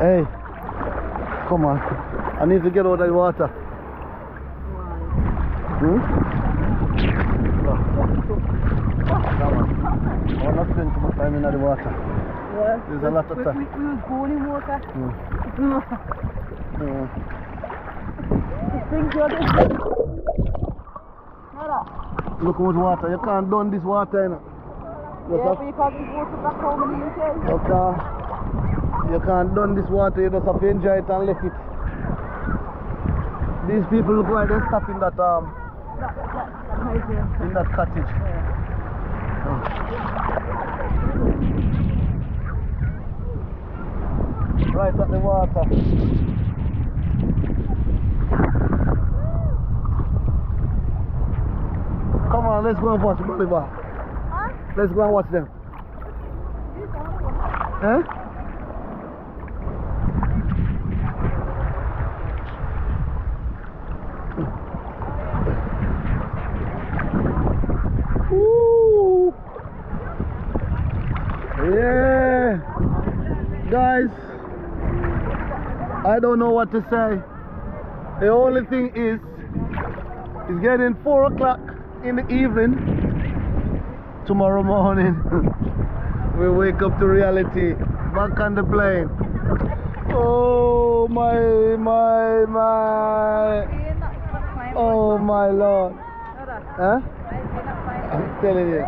Hey, come on. I need to get out of the water. Hmm? Come on. I want to spend too much time in the water. Yeah. There's a lot of time. We was born in water. Look how much water. You can't done this water, you know. Yeah, but you can't just water back home in the UK. You can't done this water, you just have to enjoy it and left it. These people look like they're stuck in that in that cottage. Yeah. Oh. Right at the water. Come on, let's go and watch Bolivar. Huh? Let's go and watch them. Huh? Ooh. Yeah. Guys, I don't know what to say. The only thing is, it's getting 4 o'clock in the evening. Tomorrow morning, we wake up to reality. Back on the plane. Oh my. Oh my Lord. Huh? I'm telling you.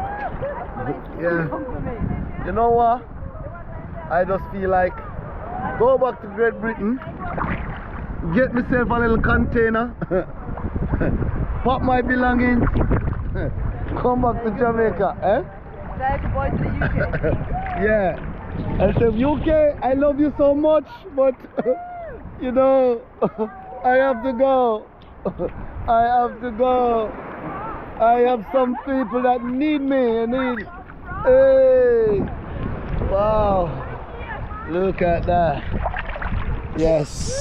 Yeah. You know what? I just feel like go back to Great Britain, get myself a little container, pop my belongings, come back to Jamaica. Eh? Say goodbye to the UK. Yeah. I said, UK, I love you so much, but you know, I have to go. I have to go. I have some people that need me. Hey, wow, look at that. Yes.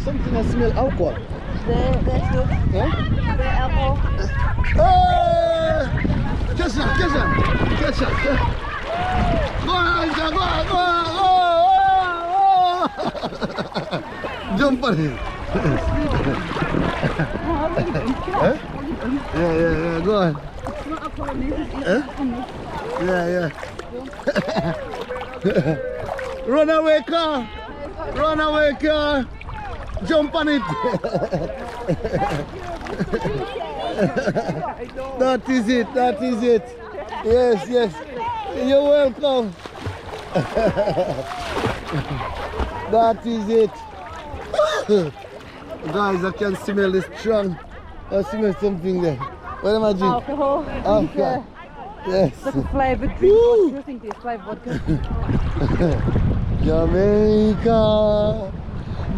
Something that smells alcohol. They're good. Yeah? They're alcohol. Catch that. Go on. Jump on him. Huh? Yeah, go on. It's not alcohol, this is Huh? Yeah. Run away, car. Jump on it. That is it. Yes. You're welcome. That is it. Guys, I can smell this strong. I smell something there. What am I drinking? Alcohol. Alcohol. Yes. Like a flavoured drink. What do you think it's flavoured vodka?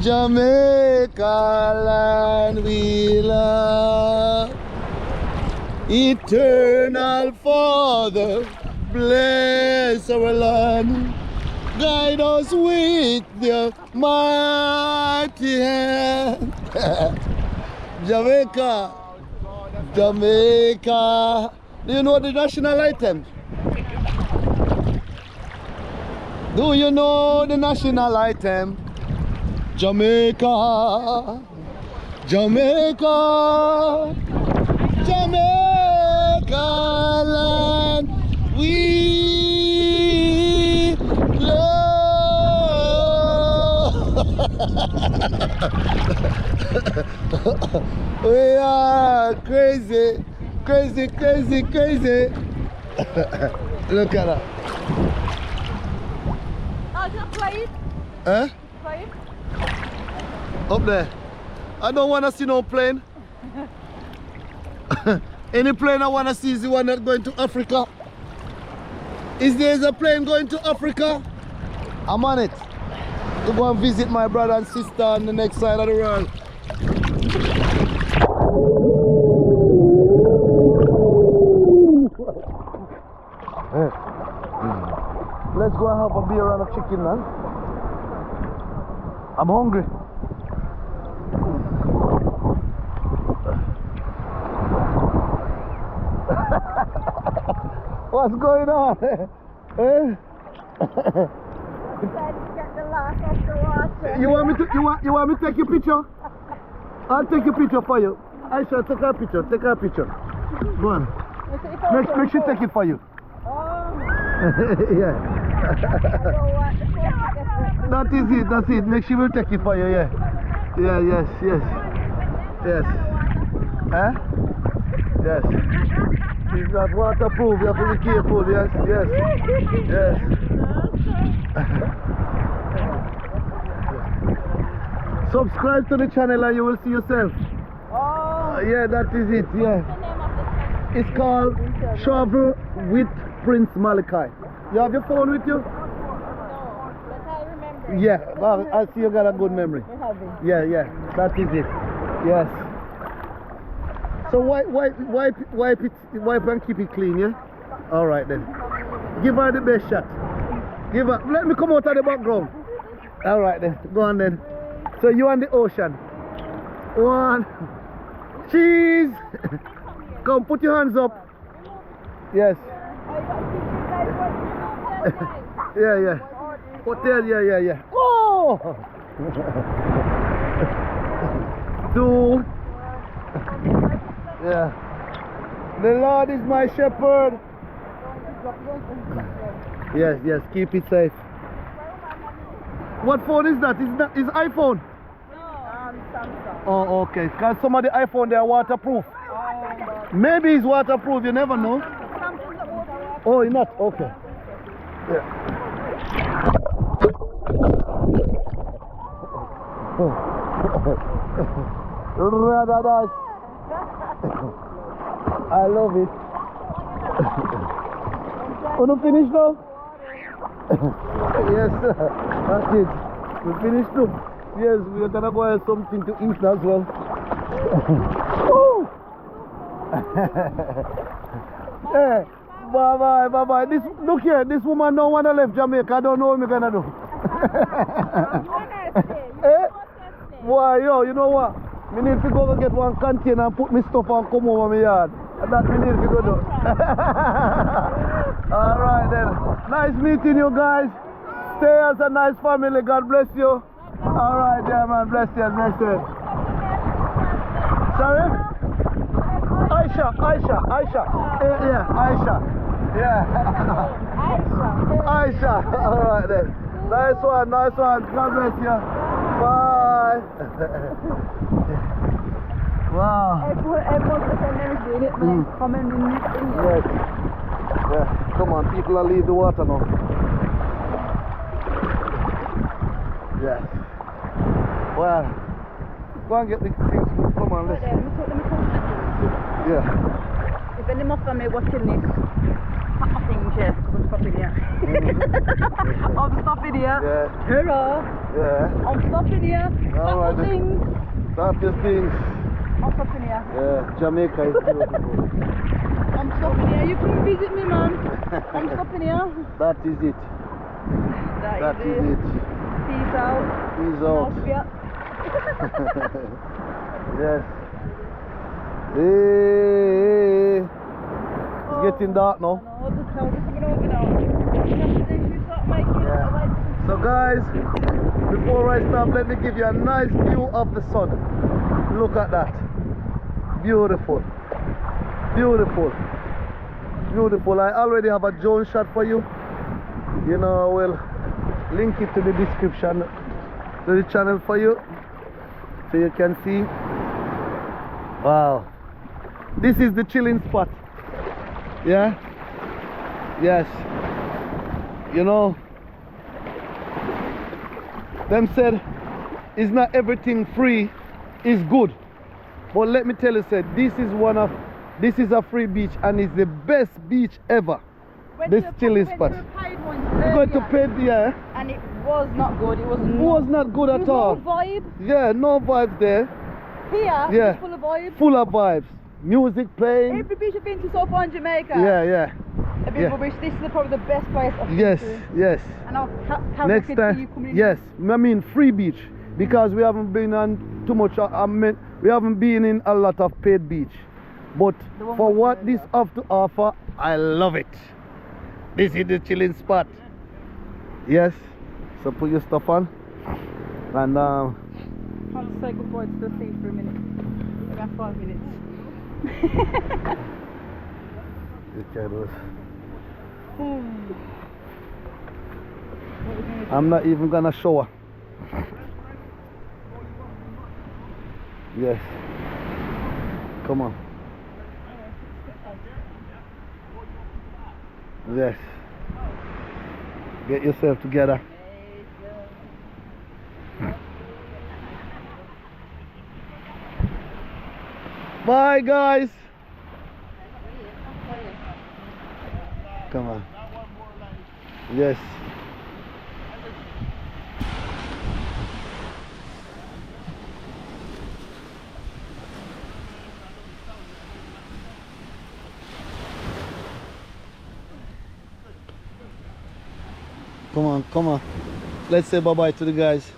Jamaica land we love. Eternal Father, bless our land. Guide us with your mighty hand. Jamaica. Do you know the national anthem? Do you know the national anthem? Jamaica land we love. We are crazy. Look at that. Oh, can I play it? Huh? Play it? Up there. I don't want to see no plane. Any plane I want to see is the one that's going to Africa. Is there a plane going to Africa? I'm on it. To go and visit my brother and sister on the next side of the world. Let's go and have a beer and a chicken, man. I'm hungry. What's going on? Eh? Get the last off the water. You want me to take your picture? I'll take your picture for you. I shall take her picture. Take her picture. Go on. Make sure take it for you. Oh. Yeah. That is it. That's it. Make sure we'll take it for you. Yeah. Yeah. Yes. Yes. Yes. Huh? Yes. It's not waterproof. You have to be careful. Yes. Yes. Yes. Subscribe to the channel and you will see yourself. Oh. Yeah, that is it. Yeah. It's called Travel with Prince Malachi. You have your phone with you? No, but I remember. Yeah, well, I see you got a good memory. Yeah, yeah, that is it. Yes. So wipe and keep it clean, yeah? All right then. Give her the best shot. Give her. Let me come out of the background. All right then. Go on then. So you on the ocean. One. Cheese. Come, put your hands up. Yes. Yeah, yeah. Hotel, yeah, yeah. Oh! 2. Yeah. The Lord is my shepherd. Yes, yes, keep it safe. What phone is that? Is iPhone? Samsung. Oh, okay. Because some of the iPhone, they are waterproof. Maybe it's waterproof, you never know. Oh, it's not? Okay. Yeah. Rather nice. I love it. Want to finish now? Yes, sir. That's it. We finished too. Yes, we're gonna go have something to eat as well. Oh! Hey, bye bye. This, look here, this woman don't wanna leave Jamaica. I don't know what we're gonna do. Eh? Why, yo, you know what? We need to go get one container and put my stuff and come over my yard. That we need to go do. Alright then. Nice meeting you guys. Stay as a nice family. God bless you. Alright, yeah man. Bless you. Bless you. Sorry? Aisha. Yeah, Aisha. Yeah. Aisha. Alright then. Nice one. God bless you. Bye. Wow. Yes. Yeah. Come on, people are leave the water now. Yes. Well, go and get the things. Come on, let's. Yeah. If any more family watching this, I think yes, I'm stopping here. I'm stopping here. Yeah. Hello. Yeah. I'm stopping here. All right. Stop your things. I'm stopping here. Yeah, Jamaica is beautiful. I'm stopping here. You can visit me, man. I'm stopping here. That is it. That is it. Peace out. Peace out. Yeah. Yes. Hey. It's getting dark now. Yeah. So guys, before I stop, let me give you a nice view of the sun. Look at that. Beautiful. Beautiful. Beautiful. I already have a drone shot for you. You know, I will link it to the description to the channel for you so you can see. Wow. This is the chilling spot. Yeah? Yes. You know, them said it's not everything free is good. But let me tell you, said this is a free beach and it's the best beach ever. This chilling spot. Going to pay, yeah. And it was not good. It was not good at all. No vibe. Yeah, no vibes there. Here, yeah, full of vibes. Full of vibes. Music playing. Every beach I've been to so far in Jamaica. Yeah. Beach. This is probably the best place I've been to. Yes. And I'll next time. You coming in. Yes, I mean free beach because we haven't been on too much. We haven't been in a lot of paid beach, but for what this have to offer, I love it. This is the chilling spot. Yes. So put your stuff on. And I'll say goodbye to the thing for a minute. We got 5 minutes. I'm not even gonna shower. Yes. Come on. Yes. Get yourself together. Bye guys. Come on. Yes. Come on, come on. Let's say bye-bye to the guys.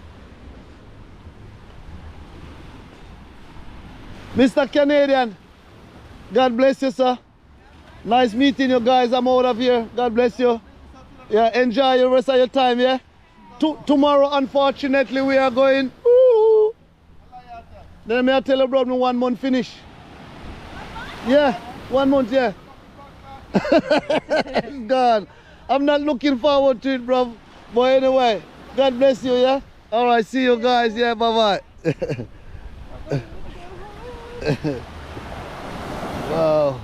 Mr. Canadian, God bless you, sir. Nice meeting you guys. I'm out of here. God bless you. Yeah, enjoy the rest of your time, yeah? Tomorrow, unfortunately, we are going. Ooh. Then I tell you, bro, 1 month finish. Yeah, 1 month, yeah. God, I'm not looking forward to it, bro. But anyway, God bless you, yeah? All right, see you guys, yeah, bye-bye. Wow.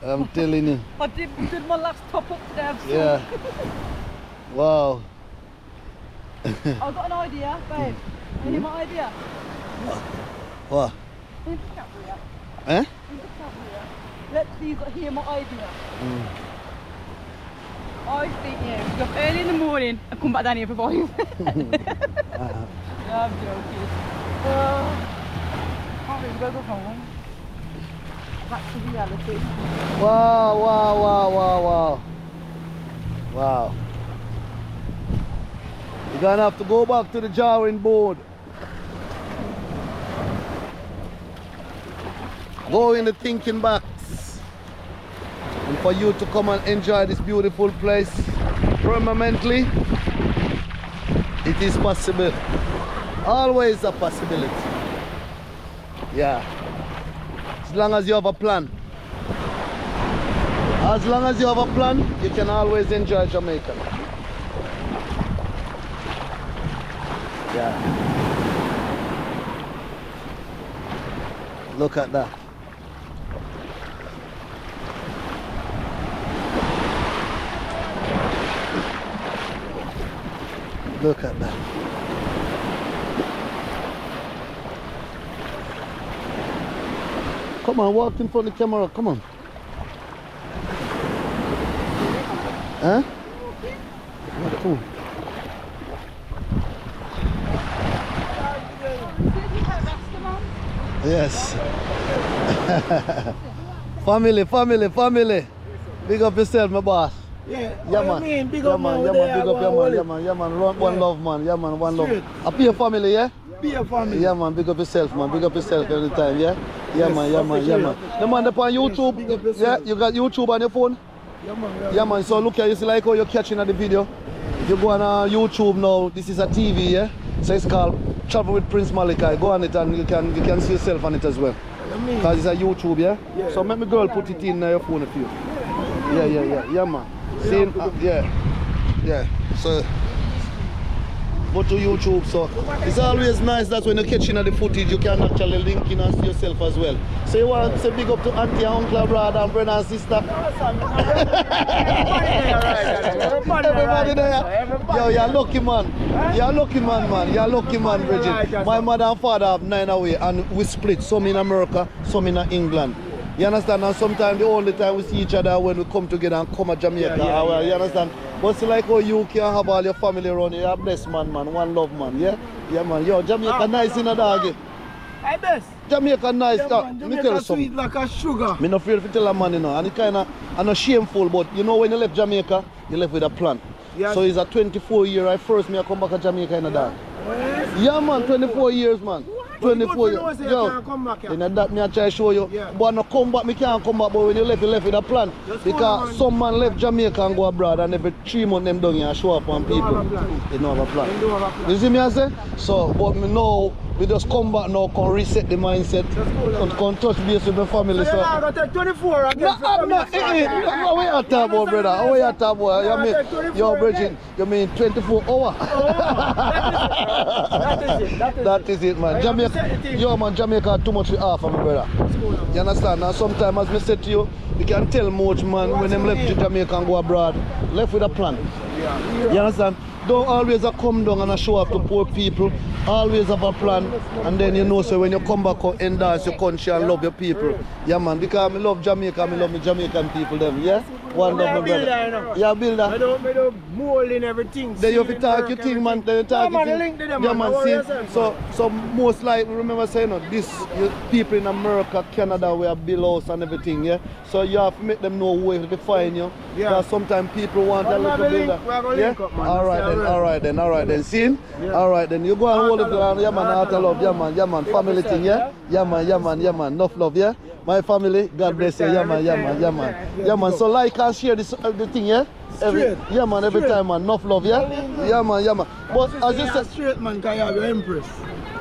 I'm telling you. I did my last top up today. Yeah. Wow. I've got an idea, babe. You hear my idea? What? Eh? Let's please hear my idea. I think, yeah, we go early in the morning and come back down here for 5. No, I'm joking. Can't really go home. Back to reality. Wow, wow, wow, wow, wow. Wow. You're gonna have to go back to the drawing board. Go in the thinking box. And for you to come and enjoy this beautiful place permanently, it is possible. Always a possibility. Yeah. As long as you have a plan. As long as you have a plan, you can always enjoy Jamaica. Yeah. Look at that. Look at that. Come on, walk in front of the camera, come on. Huh? Come on. Yes. Family. Big up yourself, my boss. Yeah, man. Big up, man. Big up, man. One love, man. Yeah, man, one love. I be a family, yeah? Be a family. Yeah, man. Big up yourself, man. Big up yourself every time, yeah? Yeah, man. The man up on YouTube. Yeah, you got YouTube on your phone? Yeah, man. So look here, you see like how you're catching at the video. You go on YouTube now. This is a TV, yeah? So it's called Travel with Prince Malachi. Go on it and you can see yourself on it as well. Because it's a YouTube, yeah? So make me girl put it in your phone if you. Yeah, man. See, yeah. So go to YouTube. So it's always nice that when you're catching at the footage, you can actually link in and see yourself as well. So you want to say big up to auntie and uncle, brother and brother and sister. Everybody there. Yo, you're lucky man. You're lucky man, You're lucky man, Bridget. My mother and father have 9 away and we split. Some in America, some in England. You understand? And sometimes the only time we see each other when we come together and come to Jamaica. You understand? But it's like how you can have all your family around you. You're a blessed man. One love man. Yeah, man. Yo, Jamaica nice in a dog. I best. Jamaica nice. Jamaica sweet like a sugar. I'm not afraid to tell a man, you know. And it kind of, I'm not shameful, but you know when you left Jamaica, you left with a plan. Yes. So it's a 24 year. I come back to Jamaica in a dog. Yeah, man. 24 years, man. 24 you know, say you yo, can't come back here. in that me I try to show you. Yeah. But no come back, me can't come back, but when you left with a plan. Just Because man. some man left Jamaica and go abroad and every 3 months them down here and show up on They don't people. have a plan. They don't have a plan. They don't have a plan. You see me I say? So, but me know we just come back now, can reset the mindset, can touch base with my family. So you're not going to take 24 again? No, I'm not. What you talking about, brother? What you talking about? You mean, yo, Bridget, you mean 24 hours? That is it, man. Jamaica, yo, man, Jamaica too much to offer, my brother. You understand? Now, sometimes, as I said to you, you can tell much, man, when them left to Jamaica and go abroad, left with a plan. You understand? Don't always come down and show up to poor people. Always have a plan, and then you know, so when you come back and endorse your country and love your people. Yeah, man, because I love Jamaica, I love the Jamaican people, them, yeah? One love, my brother. Yeah, builder. I don't mold in everything. Then you have to talk your thing, man. Then you talk your thing. Link to them, Yeah, man. man, see. So most likely, remember saying, this people in America, Canada, we have build house and everything, yeah? So you have to make them know where to find you. Yeah. Because sometimes people want a little builder. Link up, man. All right then. See? All right then. You go and hold it down. Yeah, man, heart of love. Yeah, man. Family thing, yeah? Yeah, man. Enough love, yeah? My family, God bless you. Yeah, man. So like and share this the thing, yeah? Every time, man. Enough love, yeah? Yeah, man. But as you said, straight man, can you have your empress?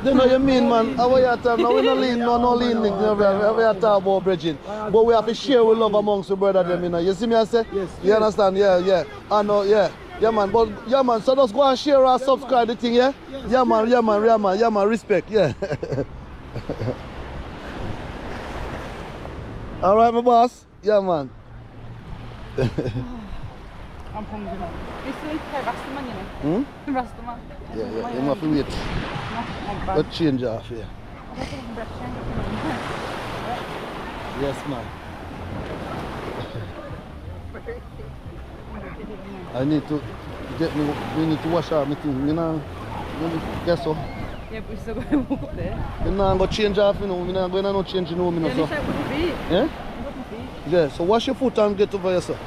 you know what you mean, man. How you talk now? We no lean, no lean. We talk about bridging, but we have to share with love amongst the brother them. You know. You see me? I say. Yes. You understand? Yeah. I know. Yeah, man. But yeah, man. So just go and share and subscribe the thing. Yeah. Yeah, man. Respect. Yeah. All right, my boss. Yeah, man. I'm hungry now. You still pay Rastaman, you know? Rastaman. Yeah. You have to wait. But change off here. Yes, man. I need to get me. We need to wash out my thing. You know. Guess so. Yeah, but we're still going to walk up there. You know, I'm going to change off. You know, I'm not going to change. You know, me. Yeah, So. Yeah. Yeah. So wash your foot and get over here, sir.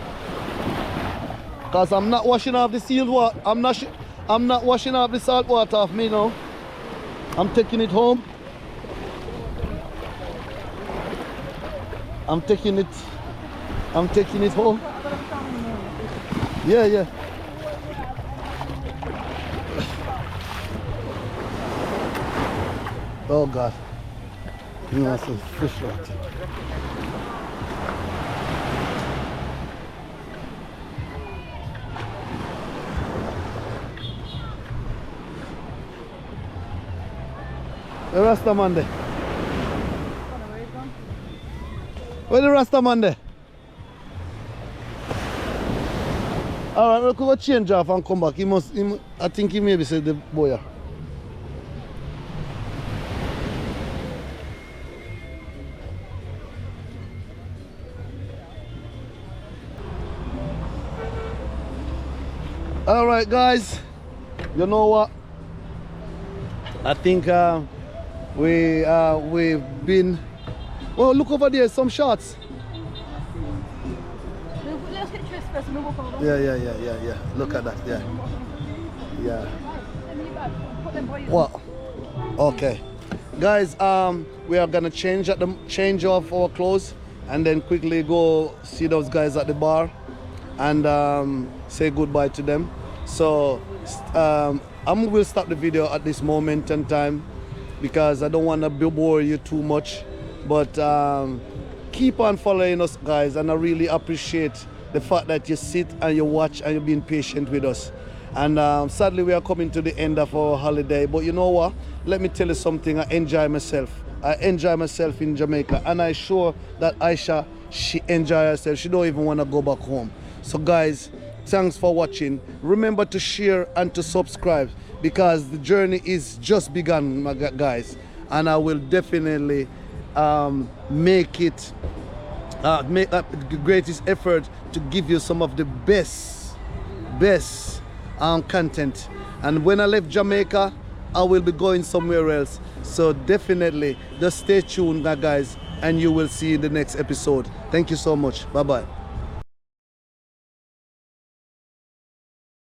Cause I'm not washing off the sealed water. I'm not washing off the salt water off me now. I'm taking it home. I'm taking it home. Yeah. Oh God. You know, that's a fish right. The Rasta man there. Where the Rasta man there? Alright, we'll go change off and come back. I think he maybe said the boy. Alright guys, you know what? I think we've been. Oh, look over there, some shots. Let's get dressed first and we'll walk over. Yeah. Look at that, yeah. What? Okay, guys. We are gonna change off our clothes and then quickly go see those guys at the bar and say goodbye to them. So I will stop the video at this moment in time because I don't want to bore you too much. But keep on following us, guys, and I really appreciate the fact that you sit and you watch and you're being patient with us. And sadly, we are coming to the end of our holiday. But you know what? Let me tell you something. I enjoy myself. I enjoy myself in Jamaica, and I'm sure that Aisha, she enjoys herself. She don't even want to go back home. So, guys, thanks for watching. Remember to share and to subscribe because the journey is just begun, my guys. And I will definitely make the greatest effort to give you some of the best content. And when I left Jamaica, I will be going somewhere else. So definitely just stay tuned, guys, and you will see the next episode. Thank you so much. Bye-bye.